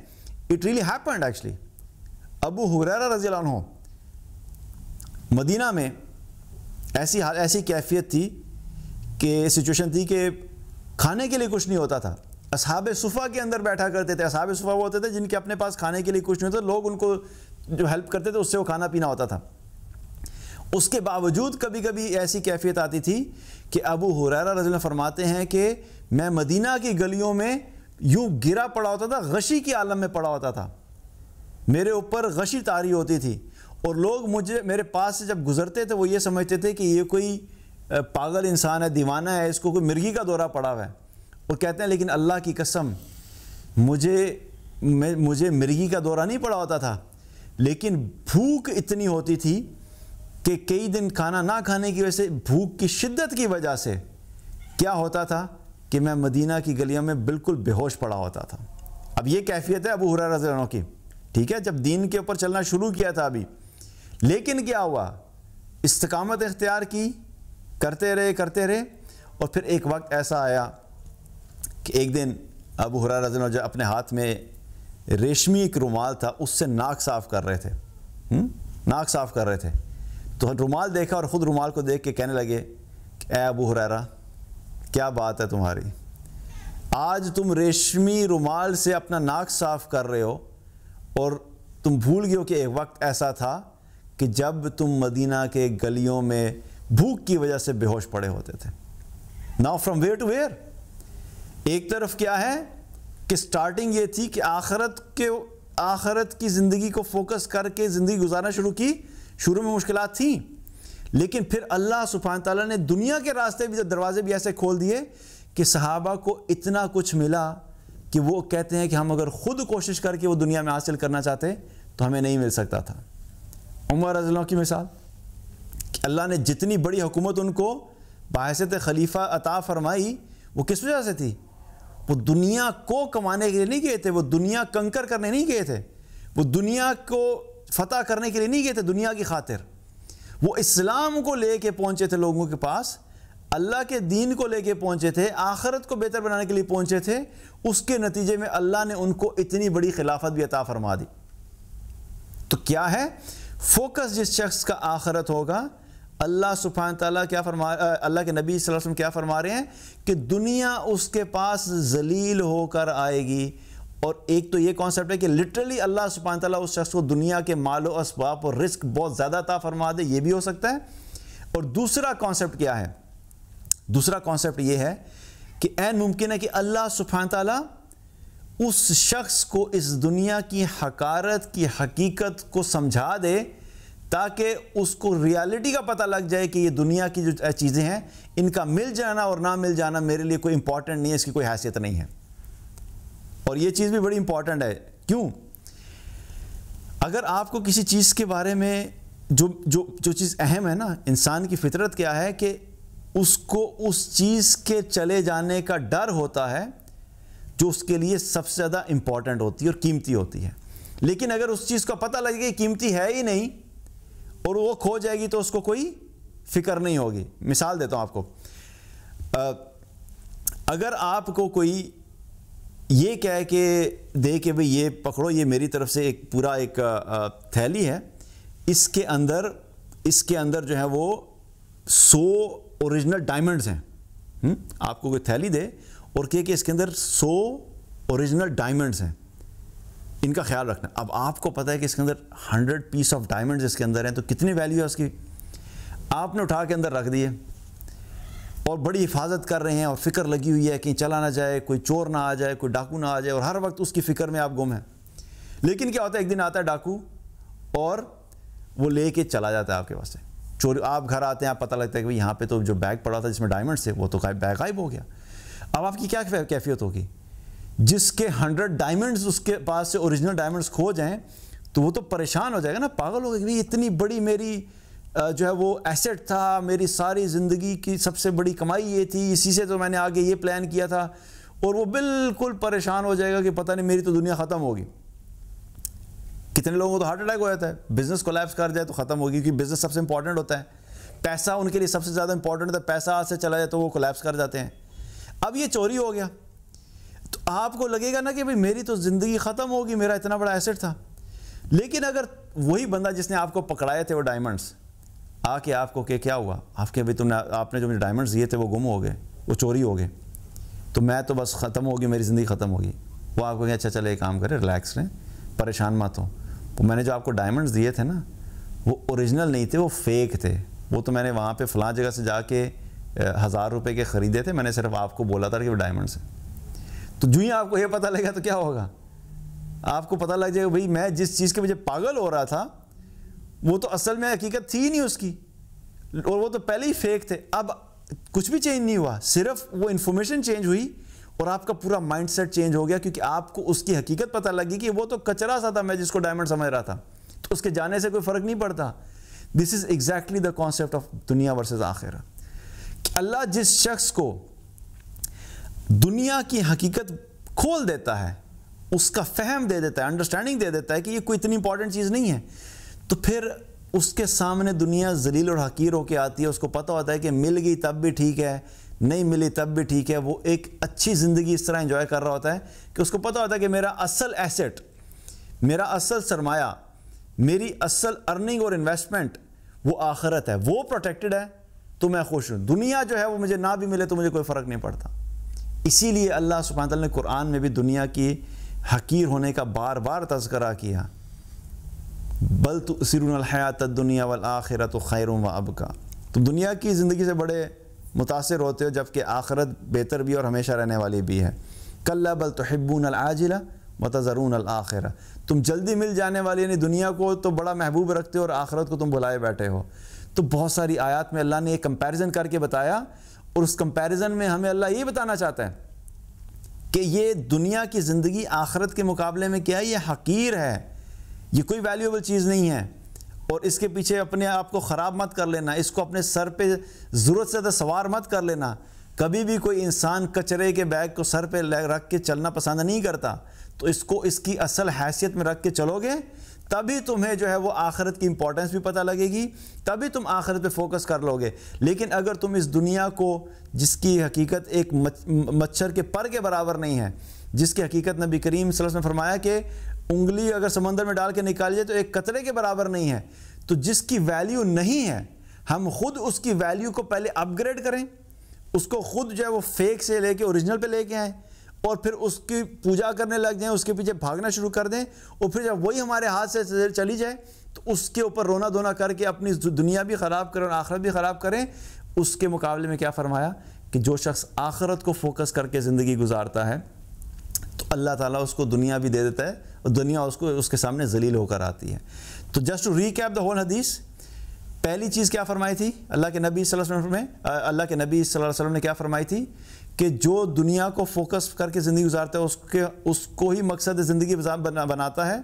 It really happened actually. Abu Hurairah رضی اللہ عنہ مدینہ میں ایسی کیفیت تھی کہ سچویشن تھی کہ کھانے کے لیے کچھ نہیں ہوتا تھا. اصحاب صفہ کے اندر بیٹھا کرتے تھے. اصحاب صفہ وہ ہوتے تھے جن کے اپنے پاس کھانے کے لیے کچھ نہیں ہوتا، لوگ ان کو جو ہیلپ کرتے تھے اس سے وہ کھانا پینا ہوتا تھا. اس کے باوجود کبھی کبھی ایسی کیفیت آتی تھی کہ ابو ہریرہ رضی اللہ عنہ فرماتے ہیں کہ میں مدینہ کی گلیوں میں یوں گرا پڑا ہوتا تھا، غشی کی عالم میں پڑا ہوتا تھا، میرے اوپر غشی طاری ہوتی تھی، اور لوگ میرے پاس سے جب گزرتے تھے وہ یہ سمجھتے تھے کہ یہ کوئی پاگل انسان ہے، دیوانہ ہے، اس کو کوئی مرغی کا دورہ پڑا ہوا ہے. اور کہتے ہیں لیکن اللہ کی قسم مجھے مرغی کا دورہ نہیں پڑا ہوتا تھا، لیکن بھوک اتنی ہوتی تھی کہ کئی دن کھانا نہ کھانے کی وجہ سے، بھوک کی شدت کی وجہ سے کیا ہوتا تھا کہ میں مدینہ کی گلیوں میں بالکل بے ہوش پڑا ہوتا تھا. اب یہ کیفیت ہے ابو ہریرہ رضی اللہ عنہ کی, ٹھیک ہے, جب دین کے اوپر چلنا شروع کیا تھا ابھی. لیکن کیا ہوا, استقامت اختیار کی, کرتے رہے, اور پھر ایک وقت ایسا آیا کہ ایک دن ابو ہریرہ رضی اللہ عنہ جو اپنے ہاتھ میں ریشمی ایک رومال تھا اس سے ناک صاف کر رہے تھے, تو رومال دیکھا اور خود رومال کو دیکھ کے کہنے لگے کہ اے ابو ہریرہ کیا بات ہے تمہاری, آج تم ریشمی رومال سے اپنا ناک صاف کر رہے ہو اور تم بھول گئے ہو کہ ایک وقت ایسا تھا کہ جب تم مدینہ کے گلیوں میں بھوک کی وجہ سے بے ہوش پڑے ہوتے تھے. Now from where to where؟ ایک طرف کیا ہے کہ سٹارٹنگ یہ تھی کہ آخرت کی زندگی کو فوکس کر کے زندگی گزارنا شروع کی, شروع میں مشکلات تھیں, لیکن پھر اللہ سبحانہ تعالیٰ نے دنیا کے راستے بھی, دروازے بھی ایسے کھول دیے کہ صحابہ کو اتنا کچھ ملا کہ وہ کہتے ہیں کہ ہم اگر خود کوشش کر کے وہ دنیا میں حاصل کرنا چاہتے تو ہمیں نہیں مل سکتا تھا. عمر رضی اللہ عنہ کی مثال, کہ اللہ نے جتنی بڑی حکومت ان کو بحیثیت خلیفہ عطا فرمائی وہ کس وجہ سے تھی؟ وہ دنیا کو کمانے کے لیے نہیں گئے تھے, وہ دنیا کنکر کرنے نہیں گئے تھے, وہ دنیا کو فتح کرنے کے لیے نہیں گئے تھے دنیا کی خاطر. وہ اسلام کو لے کے پہنچے تھے لوگوں کے پاس, اللہ کے دین کو لے کے پہنچے تھے, آخرت کو بہتر بنانے کے لیے پہنچے تھے. اس کے نتیجے میں اللہ نے ان کو اتنی بڑی خلافت بھی عطا فرما دی. تو کیا ہے فوکس جس شخص کا آخرت ہوگا, اللہ سبحانہ تعالیٰ کیا اللہ کے نبی صلی اللہ علیہ وسلم کیا فرما رہے ہیں کہ دنیا اس کے پاس ذلیل ہو کر آئے گی. اور ایک تو یہ کانسیپٹ ہے کہ لٹرلی اللہ سبحانہ تعالیٰ اس شخص کو دنیا کے مال و اسباب اور رزق بہت زیادہ عطا فرما دے, یہ بھی ہو سکتا ہے. اور دوسرا کانسیپٹ کیا ہے؟ دوسرا کانسیپٹ یہ ہے کہ عین ممکن ہے کہ اللہ سبحانہ تعالیٰ اس شخص کو اس دنیا کی حقارت کی حقیقت کو سمجھا دے تاکہ اس کو ریالٹی کا پتہ لگ جائے کہ یہ دنیا کی جو چیزیں ہیں ان کا مل جانا اور نہ مل جانا میرے لیے کوئی امپورٹنٹ نہیں ہے, اس کی کوئی حیثیت نہیں ہے. اور یہ چیز بھی بڑی امپورٹنٹ ہے. کیوں؟ اگر آپ کو کسی چیز کے بارے میں جو چیز اہم ہے نا, انسان کی فطرت کیا ہے کہ اس کو اس چیز کے چلے جانے کا ڈر ہوتا ہے جو اس کے لیے سب سے زیادہ امپورٹنٹ ہوتی ہے اور قیمتی ہوتی ہے. لیکن اگر اس چیز کا پتہ لگے کہ قیمتی ہے ہی نہیں اور وہ کھو جائے گی تو اس کو کوئی فکر نہیں ہوگی. مثال دیتا ہوں آپ کو, اگر آپ کو کوئی یہ کہے کہ دے کہ بھئی یہ پکڑو, یہ میری طرف سے ایک پورا ایک تھیلی ہے, اس کے اندر جو ہے وہ 100 اوریجنل ڈائمنڈز ہیں, آپ کو کوئی تھیلی دے اور کہے کہ اس کے اندر 100 اوریجنل ڈائمنڈز ہیں, ان کا خیال رکھنا. اب آپ کو پتہ ہے کہ اس کے اندر 100 پیس آف ڈائمنڈز اس کے اندر ہیں, تو کتنی ویلیو ہے اس کی. آپ نے اٹھا کے اندر رکھ دیے اور بڑی حفاظت کر رہے ہیں اور فکر لگی ہوئی ہے کہیں چلا نہ جائے, کوئی چور نہ آ جائے, کوئی ڈاکو نہ آ جائے, اور ہر وقت اس کی فکر میں آپ گم ہیں. لیکن کیا ہوتا ہے, ایک دن آتا ہے ڈاکو اور وہ لے کے چلا جاتا ہے آپ کے واسطے. چوری, آپ گھر آتے ہیں, آپ پتہ لگتا ہے کہ یہاں پہ تو جو بیگ پڑا تھا جس میں ڈائمنڈز تھے وہ تو بیگ غائب ہو گیا. اب آپ کی کیا کیفیت ہوگی؟ جس کے 100 ڈائمنڈز اس کے پاس سے اوریجنل ڈائمنڈز کھو جائیں تو وہ تو پریشان ہو جائے گا نا, پاگل ہوگا کہ اتنی بڑی میری جو ہے وہ ایسٹ تھا, میری ساری زندگی کی سب سے بڑی کمائی یہ تھی, اسی سے تو میں نے آگے یہ پلان کیا تھا, اور وہ بالکل پریشان ہو جائے گا کہ پتہ نہیں میری تو دنیا ختم ہوگی. کتنے لوگوں کو تو ہارٹ اٹیک ہو جاتا ہے, بزنس کولیپس کر جائے تو ختم ہوگی, کیونکہ بزنس سب سے امپورٹنٹ ہوتا ہے, پیسہ ان کے لیے سب سے زیادہ امپورٹنٹ ہوتا ہے, پیسہ ہاتھ سے چلا جائے تو وہ کولیپس کر جاتے ہیں. اب یہ چوری ہو گیا تو آپ کو لگے گا نا کہ بھئی میری تو زندگی ختم ہوگی, میرا اتنا بڑا ایسٹ تھا. لیکن اگر وہی بندہ جس نے آپ کو پکڑائے تھے وہ ڈائمنڈز آ کے آپ کو کہ کیا ہوا, آپ کے بھئی آپ نے جو مجھے ڈائمنڈز دیے تھے وہ گم ہو گئے, وہ چوری ہو گئے, تو میں تو بس ختم ہوگی, میری زندگی ختم ہوگی. وہ آپ کو کہیں اچھا چلے ایک کام کرے, ریلیکس رہیں, پریشان مت ہوں, وہ میں نے جو آپ کو ڈائمنڈز دیے تھے نا وہ اوریجنل نہیں تھے, وہ فیک تھے, وہ تو میں نے وہاں پہ فلاں جگہ سے جا کے 1000 روپے کے خریدے تھے, میں نے صرف آپ کو بولا تھا کہ وہ ڈائمنڈز ہیں. تو جو ہی آپ کو یہ پتہ لگا تو کیا ہوگا, آپ کو پتہ لگ جائے گا بھئی میں جس چیز کے مجھے پاگل ہو رہا تھا وہ تو اصل میں حقیقت تھی نہیں اس کی, اور وہ تو پہلے ہی فیک تھے. اب کچھ بھی چینج نہیں ہوا, صرف وہ انفارمیشن چینج ہوئی اور آپ کا پورا مائنڈ سیٹ چینج ہو گیا, کیونکہ آپ کو اس کی حقیقت پتہ لگی کہ وہ تو کچرا سا تھا, میں جس کو ڈائمنڈ سمجھ رہا تھا, تو اس کے جانے سے کوئی فرق نہیں پڑتا. This is exactly the concept of dunya versus akhirah. اللہ جس شخص کو دنیا کی حقیقت کھول دیتا ہے، اس کا فہم دے دیتا ہے، انڈرسٹینڈنگ دے دیتا ہے کہ یہ کوئی اتنی امپورٹنٹ چیز نہیں ہے، تو پھر اس کے سامنے دنیا ذلیل اور حقیر ہو کے آتی ہے. اس کو پتہ ہوتا ہے کہ مل گئی تب بھی ٹھیک ہے، نہیں ملی تب بھی ٹھیک ہے. وہ ایک اچھی زندگی اس طرح انجوائے کر رہا ہوتا ہے کہ اس کو پتہ ہوتا ہے کہ میرا اصل ایسٹ، میرا اصل سرمایہ، میری اصل ارننگ اور انویسٹمنٹ وہ آخرت ہے، وہ پروٹیکٹڈ ہے، تو میں خوش ہوں. دنیا جو ہے وہ مجھے نہ بھی ملے تو مجھے کوئی فرق نہیں پڑتا. اسی لیے اللہ سبحانہ تعالیٰ نے قرآن میں بھی دنیا کی حقیر ہونے کا بار بار تذکرہ کیا. بل تؤثرون الحیات الدنیا والآخرۃ خیر وابقیٰ. تم دنیا کی زندگی سے بڑے متاثر ہوتے ہو جبکہ آخرت بہتر بھی اور ہمیشہ رہنے والی بھی ہے. کلا بل تحبون العاجلہ وتذرون الآخرہ. تم جلدی مل جانے والی یعنی دنیا کو تو بڑا محبوب رکھتے ہو اور آخرت کو تم بھلائے بیٹھے ہو. تو بہت ساری آیات میں اللہ نے ایک کمپیریزن کر کے بتایا، اور اس کمپیریزن میں ہمیں اللہ یہ بتانا چاہتا ہے کہ یہ دنیا کی زندگی آخرت کے مقابلے میں کیا ہے، یہ حقیر ہے، یہ کوئی ویلیوبل چیز نہیں ہے. اور اس کے پیچھے اپنے آپ کو خراب مت کر لینا، اس کو اپنے سر پہ ضرورت سے زیادہ سوار مت کر لینا. کبھی بھی کوئی انسان کچرے کے بیگ کو سر پہ رکھ کے چلنا پسند نہیں کرتا. تو اس کو اس کی اصل حیثیت میں رکھ کے چلو گے تبھی تمہیں جو ہے وہ آخرت کی امپورٹنس بھی پتہ لگے گی، تبھی تم آخرت پہ فوکس کر لو گے. لیکن اگر تم اس دنیا کو، جس کی حقیقت ایک مچھر کے پر کے برابر نہیں ہے، جس کی حقیقت نبی کریم صلی اللہ علیہ وسلم نے فرمایا کہ انگلی اگر سمندر میں ڈال کے نکال جائے تو ایک قطرے کے برابر نہیں ہے، تو جس کی ویلیو نہیں ہے ہم خود اس کی ویلیو کو پہلے اپ گریڈ کریں، اس کو خود جو ہے وہ فیک سے لے کے اوریجنل پہ لے کے آئیں، اور پھر اس کی پوجا کرنے لگ جائیں، اس کے پیچھے بھاگنا شروع کر دیں، اور پھر جب وہی ہمارے ہاتھ سے چلی جائے تو اس کے اوپر رونا دھونا کر کے اپنی دنیا بھی خراب کریں اور آخرت بھی خراب کریں. اس کے مقابلے میں کیا فرمایا کہ جو شخص آخرت کو فوکس کر کے زندگی گزارتا ہے تو اللہ تعالیٰ اس کو دنیا بھی دے دیتا ہے اور دنیا اس کے سامنے ذلیل ہو کر آتی ہے. تو just to recap the whole حدیث، پہلی چیز کیا فرمائی تھی اللہ کے نبی صلی اللہ علیہ وسلم نے کیا فرمائی تھی کہ جو دنیا کو فوکس کر کے زندگی گزارتا ہے اس کو ہی مقصد زندگی بناتا ہے،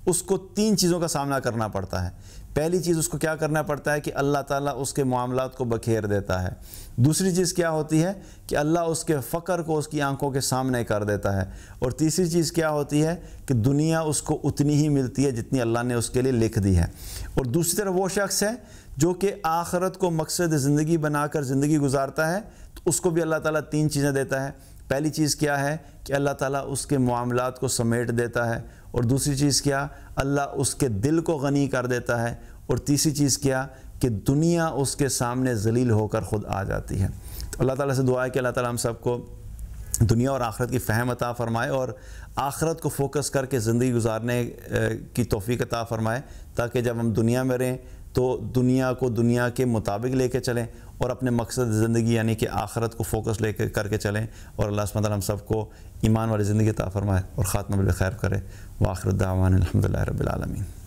اس کو 3 چیزوں کا سامنا کرنا پڑتا ہے. پہلی چیز اس کو کیا کرنا پڑتا ہے کہ اللہ تعالیٰ اس کے معاملات کو بکھیر دیتا ہے. دوسری چیز کیا ہوتی ہے کہ اللہ اس کے فقر کو اس کی آنکھوں کے سامنے کر دیتا ہے. اور تیسری چیز کیا ہوتی ہے کہ دنیا اس کو اتنی ہی ملتی ہے جتنی اللہ نے اس کے لیے لکھ دی ہے. اور دوسری طرف وہ شخص ہے جو کہ آخرت کو مقصد زندگی بنا کر زندگی گزارتا ہے، تو اس کو بھی اللہ تعالیٰ 3 چیزیں دیتا ہے. پہلی چیز کیا ہے کہ اللہ تعالیٰ اس کے معاملات کو سمیٹ دیتا ہے، اور دوسری چیز کیا، اللہ اس کے دل کو غنی کر دیتا ہے، اور تیسری چیز کیا کہ دنیا اس کے سامنے ذلیل ہو کر خود آ جاتی ہے. تو اللہ تعالیٰ سے دعا ہے کہ اللہ تعالیٰ ہم سب کو دنیا اور آخرت کی فہم عطا فرمائے اور آخرت کو فوکس کر کے زندگی گزارنے کی توفیق عطا فرمائے، تاکہ جب ہم دنیا میں رہیں تو دنیا کو دنیا کے مطابق لے کے چلیں اور اپنے مقصد زندگی یعنی کہ آخرت کو فوکس لے کے کر کے چلیں. اور اللہ سبحانہ وتعالیٰ ہم سب کو ایمان والی زندگی عطا فرمائے اور خاتمہ بالخیر کرے. وآخر دعوانا الحمدللہ رب العالمین.